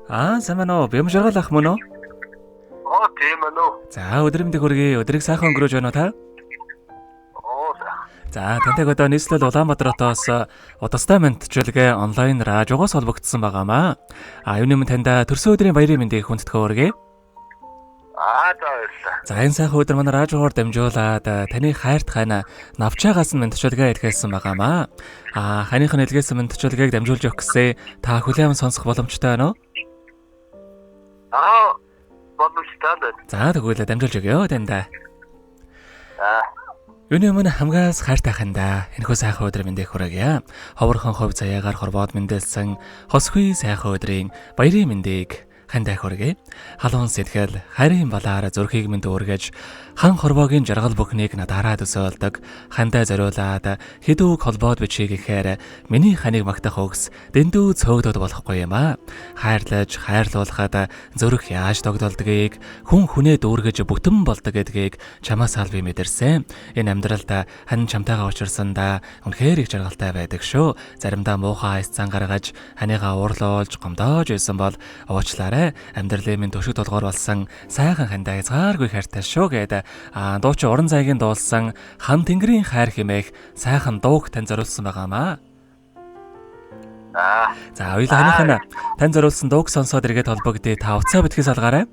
Сайн уу? Бям жаргал ах мөн үү? Тийм ээ нөө. За, өдрөмдөө хүргэе. Өдрийг сайхан өнгөрөөж байна уу та? За, тантай одоо нийслэл Улаанбаатаратаас удастай мэдчилгээ онлайн радиогоос холбогдсон байгаамаа. Юуны минь танда төрсөн өдрийн баярын мэндийг хүндэтгэн хүргэе. За. За, энэ сайхан өдөр манай радиогоор дамжуулаад таны хайрт хайна навчаагаас нь мэдчилгээ илгээсэн байгаамаа. Ханыхын илгээсэн мэдчилгээг дамжуулж өгөх гэсэн та хүлээм сонсох боломжтой байна уу? Боломжтой байна. За, тэгвэл дамжуулж өгье танда. Юуны өмнө хамгаас хайртай хандаа энэхүү сайхан өдрийн мэндийг хүргье. Ховорхон хувь заяагаар хорвоод мэндэлсэн хосгүй сайхан өдрийн баярын мэндийг хандаа хүргэе. Халуун сэтгэл хайрын балаар зүрхийг минь дүүргэж хан хорвоогийн жаргал бүхнийг надаараа төсөөлдөг. Хандаа зориулаад хэдүүг холбоод бичиг гэхээр миний ханыг магтах өгс дэндүү цөөгдөд болохгүй юм аа. Хайрлаж хайрлуулахад зүрх яаж тогтолдгийг хүн хүнээ дүүргэж бүтэн болдог гэдгийг чамаас аль би мэдэрсэн. Энэ амьдралд хан чамтайгаа учирсандаа үнэхээр их жаргалтай байдаг шүү. Заримдаа муухай айсцан гаргаж ханыгаа уурлуулж гомдоож байсан бол уучлаарай. Амьдралын минь төшөг толгоор болсон сайхан хандаа хязгааргүй хайртай шүү гэдэг дуучин уран зайгийн дуулсан хан тэнгэрийн хайр хэмээх сайхан дууг тань зориулсан байгаамаа. За, хоёулаа тань зориулсан дууг сонсоод эргээд холбогдъё. Та уцаа битгээс алгаарай.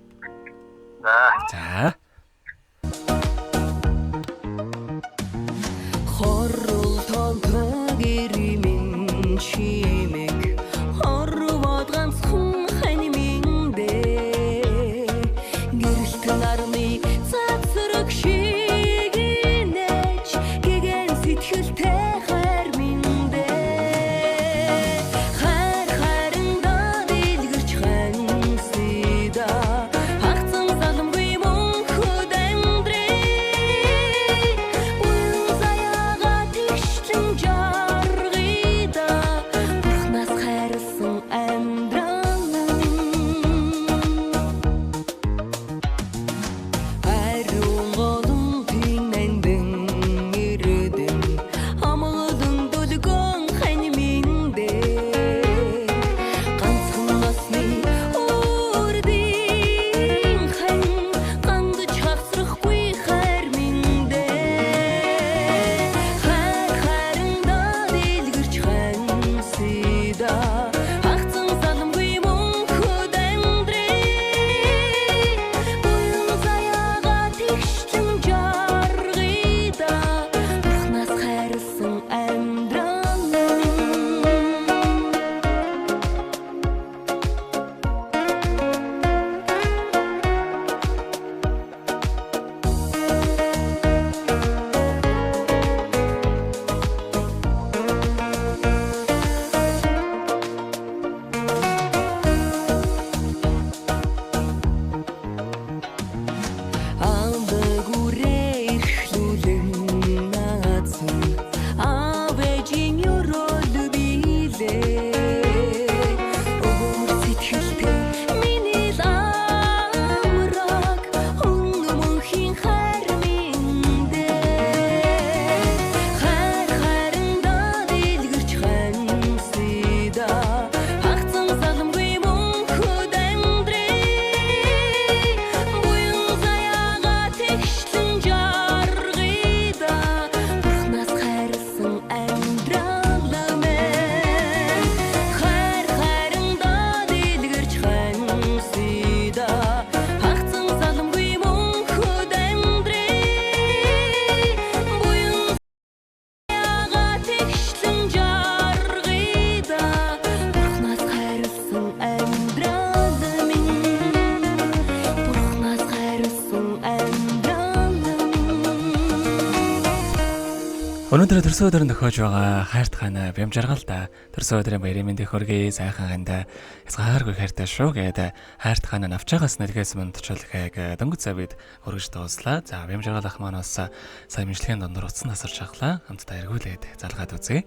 За. Хоррол толгойг ирмэн чимэг хорвоод ганцхан хань миндээ гэрэлт нарны цацраг шиг инеж гэгэн сэтгэлтэй хайр миндээ хайр хайрандаа дэлгэрч хансида хагцсан заламгүй мөнхөд амьдрий буян заяага тэгшлэн жаргида бурхнаас хайрлсан амьдрал ариун голон тинэндэн ирдэн амгалан дүлгэн хань миндээ ганцхан насны үрдийн хань гандж хавсрахгүй хайр миндээ хайр хайрандаа дэлгэрч хансида хагцсан заламгүй мөнхөд амьдрий буян заяага тэгшлэн жаргида бурхнаас хайрлсан амьдрал Андаг үрээ эрхлүүлэн наацсан авэжин ёрол билээ өвөр сэтгэлтэй миний ламраг мөнхийн хайр миндээ хайр хайрандаа дэлгэрч хансида хагцсан заламгүй мөнхөд амьдрий буян заяага тэгшлэн жаргида бурхнаас хайрлсан амьдрал мэн хайр хайрандаа дэлгэрч хансида хагцсан заламгүй мөнхөд амьдрий буян заяага тэгшлэн жаргида бурхнаас хайрлсан амьдрал минь бурхнаас хайрлсан амьдрал Өнөөдөр төрсөн өдрөнд тохиож байгаа хайрт хана бям жаргалда төрсөн өдрийн баярын мэндийг хүргэе. Сайхан хандаа хязгааргүй хайртай шүү гэдэг хайрт хана навчаагаас нэлгээс мэдчилгээг дөнгөж завид хүргэж дууслаа. За, бям жаргал ах маань бас сайн мэдлэгийн дондор утсан насарч хаглаа. Хамтдаа эргүүлээд залгаад үзье.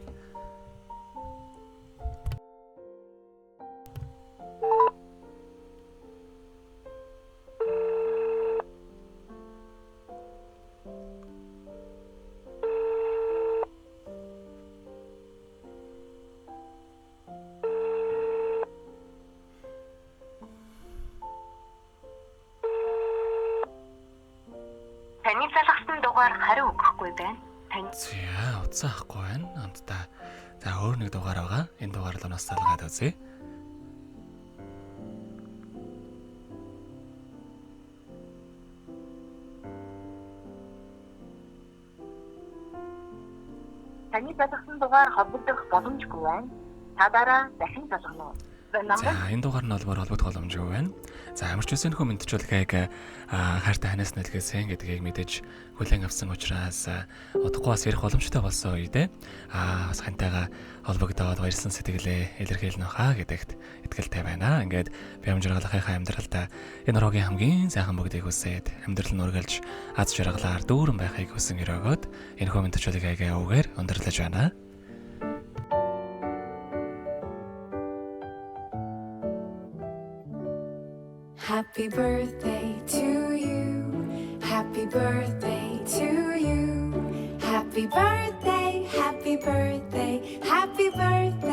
дугаар хариу өгөхгүй байна. Тань За уцаахгүй байна. Амтдаа. За өөр нэг дугаар байгаа. Энэ дугаар л унаас залгаад үзье. таны залгасан дугаар холбогдох боломжгүй байна. Та дараа дахин залгана уу? За энэ дугаар нь олбоор холбогдох боломжгүй байна. За амарч үсэн хөө мэдчилгээг хайртай ханаас нэлгээсэн гэдгийг мэдэж хүлээн авсан учраас удахгүй бас ярих боломжтой болсон үедээ бас хантайгаа холбогдоод баярлсан сэтгэлээ илэрхийлнэ хаа гэдэгт итгэлтэй байна. Ингээд бям жаргалахынхаа амьдралдаа энэ орогийн хамгийн сайхан бүгдийг үсээд амьдрал нь үргэлж аз жаргалаар дүүрэн байхыг хүсэн өрөөгөөд энэ хөө мэдчилгээг өвгөр өндөрлөж байна. Happy birthday to you. Happy birthday to you. Happy birthday, happy birthday, happy birthday.